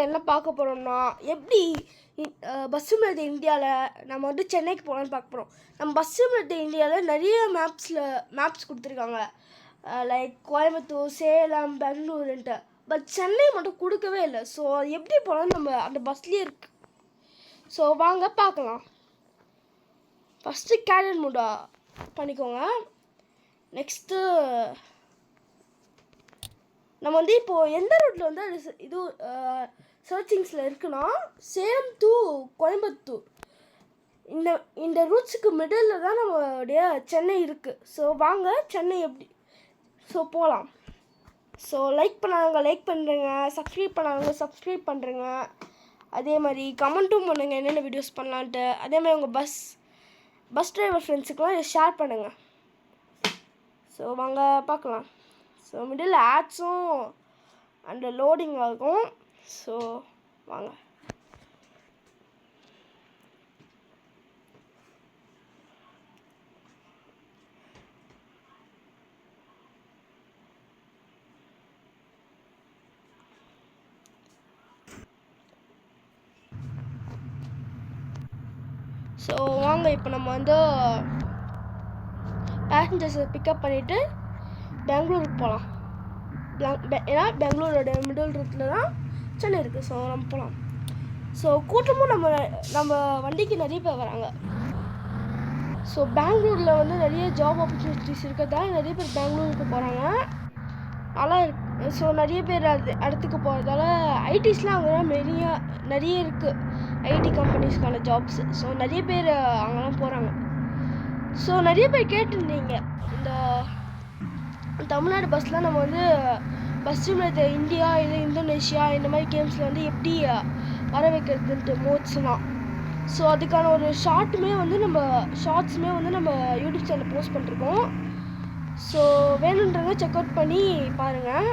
என்ன பார்க்க போகிறோம்னா எப்படி பஸ் சிமுலேட்டர் இந்தியாவில் நம்ம வந்து சென்னைக்கு போகலான்னு பார்க்க போகிறோம். நம்ம பஸ் சிமுலேட்டர் இந்தியாவில் நிறைய மேப்ஸ் கொடுத்துருக்காங்க. லைக் கோயம்புத்தூர், சேலம், பெங்களூருன்ட்டு. பட் சென்னை மட்டும் கொடுக்கவே இல்லை. ஸோ எப்படி போகலான்னு நம்ம அந்த பஸ்லேயே இருக்கு. ஸோ வாங்க பார்க்கலாம். ஃபஸ்ட்டு கேரியர் மூடா பண்ணிக்கோங்க. நெக்ஸ்ட்டு நம்ம வந்து இப்போது எந்த ரூட்டில் வந்து இது சர்ச்சிங்ஸில் இருக்குன்னா சேலம் டு கோயம்புத்தூர் இந்த ரூட்ஸுக்கு மிடில் தான் நம்மளுடைய சென்னை இருக்குது. ஸோ வாங்க சென்னை எப்படி போகலாம். ஸோ லைக் பண்ணாங்க லைக் பண்ணுறேங்க, சப்ஸ்கிரைப் பண்ணாங்க சப்ஸ்கிரைப் பண்ணுறேங்க. அதே மாதிரி கமெண்ட்டும் பண்ணுங்கள் என்னென்ன வீடியோஸ் பண்ணலான்ட்டு. அதே மாதிரி உங்கள் பஸ் டிரைவர் ஃப்ரெண்ட்ஸுக்கெலாம் இதை ஷேர் பண்ணுங்கள். ஸோ வாங்க பார்க்கலாம். ஸோ மிடில் ஆட்ஸும் அண்ட் லோடிங் ஆகும். ஸோ வாங்க. ஸோ வாங்க இப்போ நம்ம வந்து பேசஞ்சர்ஸை பிக்கப் பண்ணிவிட்டு பெங்களூருக்கு போகலாம். ஏன்னா பெங்களூரோட மிடில் ரூட்டில் தான் சென்னை இருக்குது. ஸோ நம்ம போகலாம். ஸோ கூட்டமும் நம்ம வண்டிக்கு நிறைய பேர் வராங்க. ஸோ பெங்களூரில் வந்து நிறைய ஜாப் ஆப்பர்ச்சுனிட்டிஸ் இருக்கிறதால நிறைய பேர் பெங்களூருக்கு போகிறாங்க. நல்லா இருக்கு. ஸோ நிறைய பேர் இடத்துக்கு போகிறதால ஐடிஸ்லாம் அங்கே நிறைய இருக்குது. ID கம்பெனிஸ்க்கான jobs. ஸோ நிறைய பேர் அங்கெல்லாம் போகிறாங்க. ஸோ நிறைய பேர் கேட்டிருந்தீங்க இந்த தமிழ்நாடு பஸ்ஸில் நம்ம வந்து பஸ் சிமுலேட்டர் இந்தியா இல்லை இந்தோனேஷியா இந்த மாதிரி கேம்ஸில் வந்து எப்படி வர வைக்கிறதுன்ட்டு மோட்ஸ்லாம். ஸோ அதுக்கான ஒரு ஷார்ட்ஸுமே வந்து நம்ம யூடியூப் சேனலில் போஸ்ட் பண்ணிருக்கோம். ஸோ வேணுன்றவங்க செக் அவுட் பண்ணி பாருங்கள்.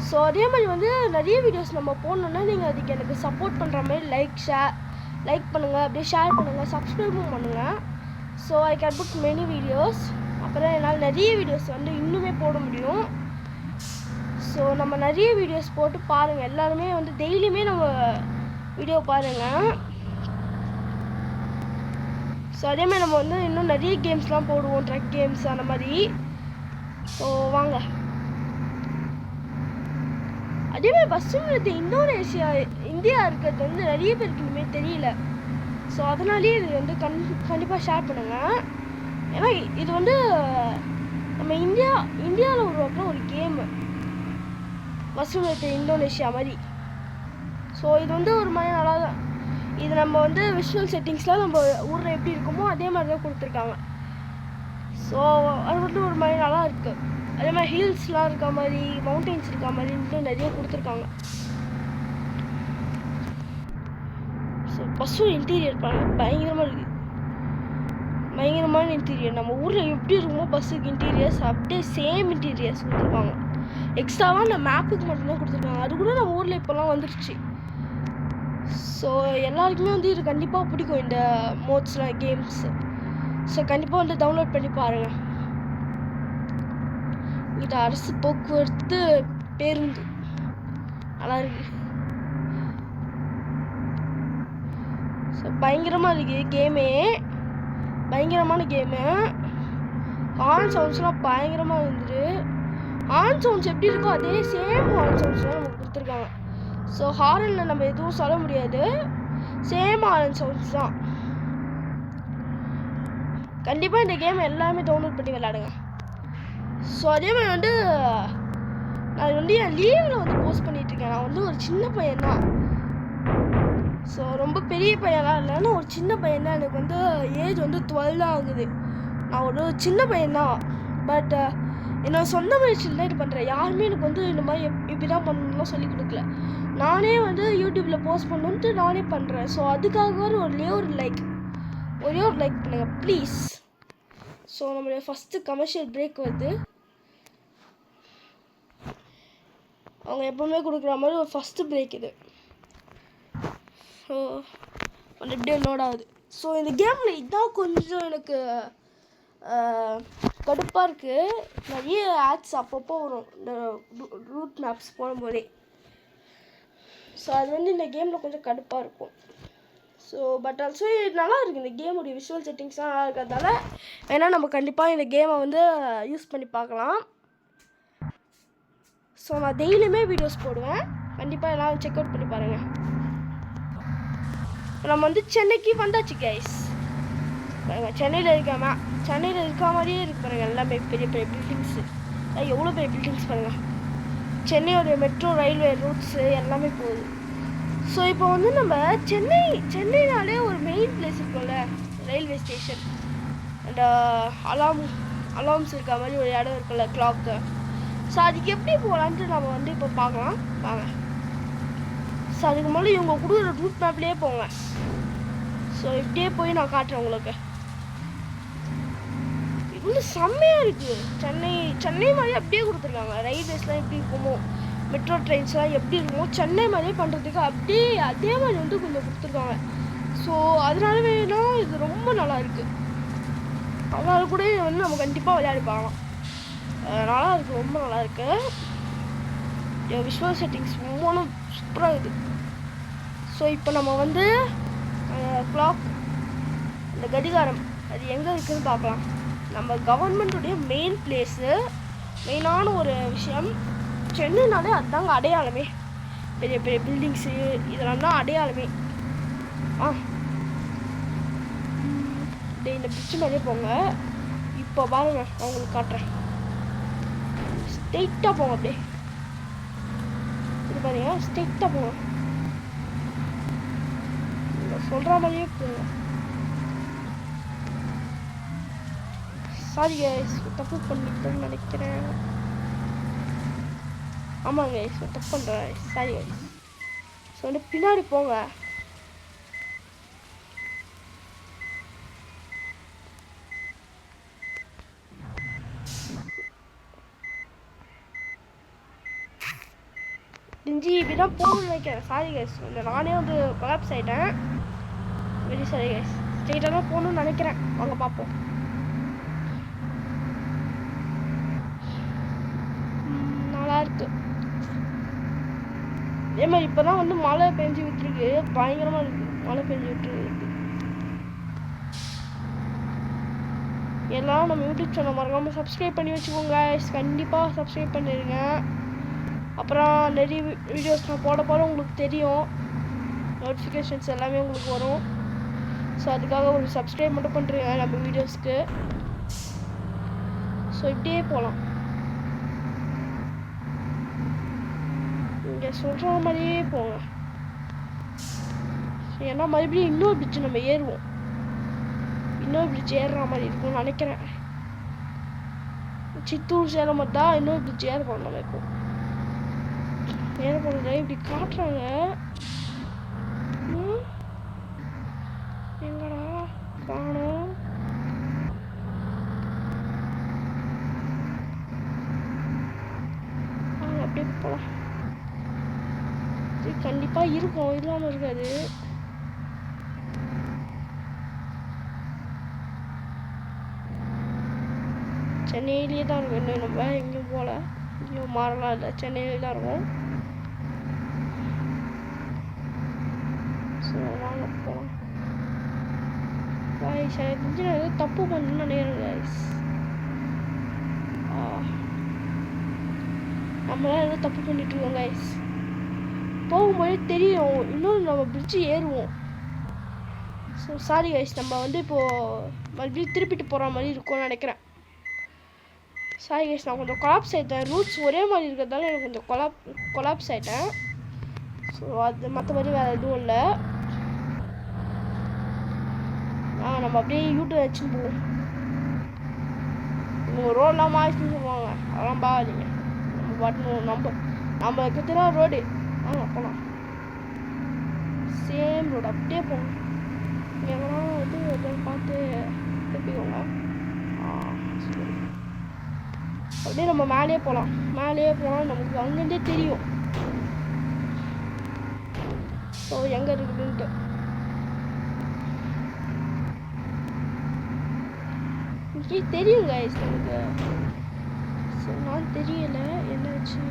ஸோ அதே மாதிரி வந்து நிறைய வீடியோஸ் நம்ம போடணுன்னா நீங்கள் அதுக்கு எனக்கு சப்போர்ட் பண்ணுற மாதிரி லைக் பண்ணுங்கள், அப்படியே ஷேர் பண்ணுங்கள், சப்ஸ்கிரைபும் பண்ணுங்கள். So I can put many videos. அப்புறம் என்னால் நிறைய வீடியோஸ் வந்து இன்னுமே போட முடியும். ஸோ நம்ம நிறைய வீடியோஸ் போட்டு பாருங்கள். எல்லாருமே வந்து டெய்லியுமே நம்ம வீடியோ பாருங்கள். ஸோ அதேமாதிரி நம்ம வந்து இன்னும் நிறைய கேம்ஸ்லாம் போடுவோம், ட்ரக் கேம்ஸ் அந்த மாதிரி. ஸோ வாங்க. அதேமாதிரி பஸ் சிமுலேட்டர் இந்தியா இருக்கிறது வந்து நிறைய பேருக்கு இனிமேல் தெரியல. ஸோ அதனாலேயே இது வந்து கண்டிப்பாக ஷேர் பண்ணுங்கள். ஏன்னா இது வந்து நம்ம இந்தியாவில் உருவாக்குற ஒரு கேமு பஸ் சிமுலேட்டர் இந்தோனேஷியா மாதிரி. ஸோ இது வந்து ஒரு மாதிரி நல்லா தான். இது நம்ம வந்து விஷுவல் செட்டிங்ஸ்லாம் நம்ம ஊரில் எப்படி இருக்குமோ அதே மாதிரி தான் கொடுத்துருக்காங்க. ஸோ அது வந்து ஒரு மாதிரி நல்லா இருக்குது. அதே மாதிரி ஹில்ஸ்லாம் இருக்க மாதிரி, மவுண்டெயின்ஸ் இருக்க மாதிரி இன்னும் நிறைய கொடுத்துருக்காங்க. ஸோ பஸ்ஸும் இன்டீரியர் பயங்கரமாக இருக்குது. பயங்கரமான இன்டீரியர். நம்ம ஊரில் எப்படி இருக்குமோ பஸ்ஸுக்கு இன்டீரியர்ஸ் அப்படியே சேம் இன்டீரியர்ஸ் கொடுத்துருப்பாங்க. எக்ஸ்ட்ராவாக அந்த மேப்புக்கு மட்டும்தான் கொடுத்துருக்காங்க. அது கூட நம்ம ஊரில் இப்போலாம் வந்துருச்சு. ஸோ எல்லாருக்குமே வந்து இது கண்டிப்பாக பிடிக்கும் இந்த மோட்ஸ்லாம் கேம்ஸ். ஸோ கண்டிப்பாக வந்து டவுன்லோட் பண்ணி பாருங்கள். இது அரசு போக்குவரத்து பேருந்து நல்லா இருக்கு. ஸோ பயங்கரமாக இருக்குது கேமே. பயங்கரமான கேமு. ஹார்ன் சவுண்ட்ஸ்லாம் பயங்கரமாக இருந்துட்டு, ஹார்ன் சவுண்ட்ஸ் எப்படி இருக்கோ அதே சேம் ஹார்ன் சவுண்ட்ஸ்லாம் நமக்கு கொடுத்துருக்காங்க. ஸோ ஹாரனில் நம்ம எதுவும் சொல்ல முடியாது, சேம் ஹார்ன் சவுண்ட்ஸ் தான். கண்டிப்பாக இந்த கேம் எல்லாமே டவுன்லோட் பண்ணி விளையாடுங்க. ஸோ அதே மாதிரி வந்து நான் வந்து என் லீவில் வந்து போஸ்ட் பண்ணிகிட்ருக்கேன். நான் வந்து ஒரு சின்ன பையன்தான். ஸோ ரொம்ப பெரிய பையன்லாம் இல்லைன்னா ஒரு சின்ன பையன்தான். எனக்கு வந்து ஏஜ் வந்து 12 தான் ஆகுது. நான் ஒரு சின்ன பையன்தான். பட் என்னோட சொந்த முயற்சியில் தான் இது பண்ணுறேன். யாருமே எனக்கு வந்து இந்த மாதிரி இப்படி தான் பண்ணணும்லாம் சொல்லி கொடுக்கல. நானே வந்து யூடியூப்பில் போஸ்ட் பண்ணணுன்ட்டு நானே பண்ணுறேன். ஸோ அதுக்காக ஒரே ஒரு லைக் பண்ணுங்கள் ப்ளீஸ். ஸோ நம்மளுடைய ஃபஸ்ட்டு கமர்ஷியல் பிரேக் வருது. அவங்க எப்போவுமே கொடுக்குற மாதிரி ஒரு ஃபஸ்ட்டு பிரேக் இது. ஸோ அந்த எப்படியோ லோட் ஆகுது. ஸோ இந்த கேமில் இதான் கொஞ்சம் எனக்கு கடுப்பாக இருக்குது. நிறைய ஆட்ஸ் அப்பப்போ வரும் இந்த ரூட் மேப்ஸ் போடும்போதே. ஸோ அது வந்து இந்த கேமில் கொஞ்சம் கடுப்பாக இருக்கும். ஸோ பட் ஆல்சோ நல்லா இருக்குது இந்த கேமுடைய விஷுவல் செட்டிங்ஸ்லாம் நல்லா இருக்கிறதால வேணால் நம்ம கண்டிப்பாக இந்த கேமை வந்து யூஸ் பண்ணி பார்க்கலாம். ஸோ நான் டெய்லியுமே வீடியோஸ் போடுவேன், கண்டிப்பாக எல்லாம் செக் அவுட் பண்ணி பாருங்கள். நம்ம வந்து சென்னைக்கு வந்தாச்சு கைஸ். பாருங்கள் சென்னையில் இருக்க மாதிரியே இருக்கு பாருங்கள். எல்லாமே பெரிய பெரிய பில்டிங்ஸு, எவ்வளோ பெரிய பில்டிங்ஸ் பாருங்கள். சென்னையோடைய மெட்ரோ ரயில்வே ரூட்ஸு எல்லாமே போகுது. ஸோ இப்போ வந்து நம்ம சென்னைனாலே ஒரு மெயின் பிளேஸ் இருக்கும்ல, ரயில்வே ஸ்டேஷன் அண்ட் அலார்ம்ஸ் இருக்க மாதிரி ஒரு இடம் இருக்குல்ல, கிளாக்கு. ஸோ அதுக்கு எப்படி போகலான்ட்டு நம்ம வந்து இப்போ பார்க்கலாம் வாங்க. ஸோ அதுக்கு முதல்ல இவங்க கொடுக்குற ரூட் மேப்லேயே போங்க. ஸோ இப்படியே போய் நான் காட்டுறேன் உங்களுக்கு. இது வந்து செம்மையாக இருக்குது. சென்னை மாதிரி அப்படியே கொடுத்துருக்காங்க. ரயில்வேஸ்லாம் எப்படி இருக்குமோ, மெட்ரோ ட்ரெயின்ஸ்லாம் எப்படி இருக்குமோ சென்னை மாதிரியே பண்ணுறதுக்கு அப்படியே அதே மாதிரி வந்து கொஞ்சம் கொடுத்துருக்காங்க. ஸோ அதனால வேணா இது ரொம்ப நல்லா இருக்குது. அதனால கூட வந்து நம்ம கண்டிப்பாக விளையாடி பார்க்கலாம். நல்லா இருக்குது, ரொம்ப நல்லா இருக்குது. விஷுவல் செட்டிங்ஸ் ரொம்ப சூப்பராக இருக்குது. ஸோ இப்போ நம்ம வந்து கிளாக், இந்த கடிகாரம் அது எங்கே இருக்குதுன்னு பார்க்கலாம். நம்ம கவர்மெண்ட்டுடைய மெயின் பிளேஸு, மெயினான ஒரு விஷயம். சென்னைனாலே அதுதாங்க அடையாளமே. பெரிய பெரிய பில்டிங்ஸு இதெல்லாம் தான் அடையாளமே. இந்த பிரிட்ஜ் மேலே போங்க. இப்போ பாருங்க நான் உங்களுக்கு காட்டுறேன். ஸ்ட்ரெயிட்டாக போங்க, அப்படியே இது பாருங்க, ஸ்ட்ரெயிட்டாக போங்க. சொல்கிற மாதிரியே போங்க. சாரி கைஸ், தப்பு பண்ணிட்டேன்னு நினைக்கிறேன். ஆமாங்க கைஸ், தப்பு பண்ணுறேன். Sorry guys. ஸோ வந்து பின்னாடி போங்க. இஞ்சி இப்படி தான் போகணும்னு நினைக்கிறேன். சாரி கைஸ், நானே வந்து கொலாப்ஸ் ஆகிட்டேன். Very sorry guys. ஸ்ட்ரெயிட்டாக தான் போகணும்னு நினைக்கிறேன். வாங்க பார்ப்போம். நல்லா இருக்கு. அதே மாதிரி இப்போ தான் வந்து மழை பெஞ்சு விட்டுருக்கு, பயங்கரமாக இருக்குது. மழை பெஞ்சு விட்டுருக்கு. எல்லாம் நம்ம யூடியூப் சேனல் மறக்காமல் சப்ஸ்கிரைப் பண்ணி வச்சுக்கோங்க. கண்டிப்பாக சப்ஸ்கிரைப் பண்ணிடுங்க. அப்புறம் நிறைய வீடியோஸ் நான் போட உங்களுக்கு தெரியும், நோட்டிஃபிகேஷன்ஸ் எல்லாமே உங்களுக்கு வரும். ஸோ அதுக்காக ஒரு சப்ஸ்கிரைப் மட்டும் பண்ணுறீங்க நம்ம வீடியோஸ்க்கு. ஸோ இப்படியே போகலாம். இங்கே சொல்கிற மாதிரியே போங்க. ஏன்னா மறுபடியும் இன்னொரு பிரிட்ஜ் நம்ம ஏறுவோம். இன்னொரு பிரிட்ஜ் ஏறுற மாதிரி இருக்கும்னு நினைக்கிறேன். சித்தூர் சேலம் தான் இன்னொரு பிரிட்ஜ் ஏற போகணும். நம்ம இப்போ ஏற போகிறது இப்படி காட்டுறாங்க. எங்கடா காணோம். அப்படியே போகலாம். கண்டிப்பாக இருக்கும், இல்லாமல் இருக்காது. சென்னையிலேயே தான் இருக்கும். இன்னும் நம்ம எங்கேயும் போகல, எங்கேயும் மாறலாம் இல்லை, சென்னையிலே தான் இருக்கும். ஸோ வாங்க போகலாம். காய்ஸ் எனக்கு தெரிஞ்சு நான் ஏதோ தப்பு பண்ணணும்னு நினைக்கிறேன் காய்ஸ். நம்மளாம் ஏதோ தப்பு பண்ணிட்டு இருக்கோம் காய்ஸ். போகும்போதே தெரியும் இன்னும் நம்ம பிரிட்ஜு ஏறுவோம். ஸோ சாரி கைஸ், நம்ம வந்து இப்போது மறுபடியும் திருப்பிட்டு போகிற மாதிரி இருக்கும்னு நினைக்கிறேன். சாரி கைஸ், நான் கொஞ்சம் கொலாப்ஸ் ஆகிட்டேன். ரூட்ஸ் ஒரே மாதிரி இருக்கிறதால எனக்கு கொஞ்சம் கொலாப்ஸ் ஆகிட்டேன். ஸோ அது மற்றபடி வேறு எதுவும் இல்லை. நம்ம அப்படியே யூடியூப் வச்சுன்னு போவோம். உங்கள் ரோடெலாம் மாறிச்சுன்னு சொல்லுவாங்க, அதெல்லாம் பாருங்க. நம்ம பாட்டு நம்ம இருக்கிறதுனா ரோடு போகலாம். சேம் ரோடு அப்படியே போகணும். எங்கன்னா வந்து எதாவது பார்த்து திருப்பிக்கோங்க. அப்படியே நம்ம மேலேயே போகலாம். மேலேயே போனால் நமக்கு அங்கேருந்தே தெரியும் ஸோ எங்கே இருக்குதுன்ட்டு. இங்கே தெரியும் கைஸ் நமக்கு. ஸோ நான் தெரியல என்னாச்சு.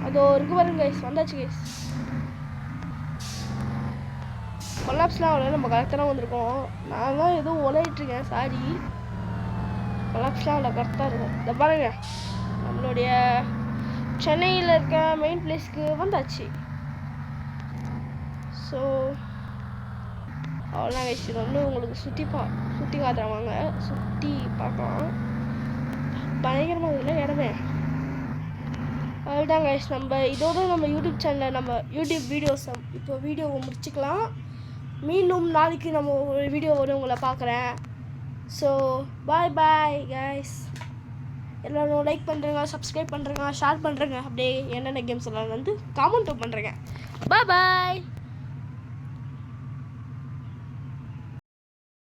அதோ இருக்கு பாருங்க கைஸ், வந்தாச்சு கைஸ். கொலாப்ஸ்லாம் அவ்வளோ நம்ம கரெக்டாக தான் வந்திருக்கோம். நான் தான் எதுவும் உழையிட்ருக்கேன், சாரி. கொலாப்ஸ்லாம் அவ்வளோ கரெக்டாக இருக்கும். இதை பாருங்க, நம்மளுடைய சென்னையில் இருக்க மெயின் பிளேஸ்க்கு வந்தாச்சு. ஸோ அவ்வளோதான் கைஸ். இது வந்து உங்களுக்கு சுற்றி காட்டுறேன் வாங்க, சுற்றி பார்க்கலாம். பயங்கரமாக இதில் இடமே. அதுதான் கைஸ், நம்ம இதோட நம்ம யூடியூப் சேனலில் நம்ம யூடியூப் வீடியோஸை இப்போ வீடியோவை முடிச்சுக்கலாம். மீண்டும் நாளைக்கு நம்ம ஒரு வீடியோவோட உங்களை பார்க்குறேன். So bye bye guys. எல்லோரும் லைக் பண்ணுறேங்க, சப்ஸ்கிரைப் பண்ணுறேங்க, ஷேர் பண்ணுறேங்க. அப்படியே என்னென்ன கேம்ஸ் எல்லாம் வந்து காமெண்ட்டும் பண்ணுறேங்க. பாய் பாய்.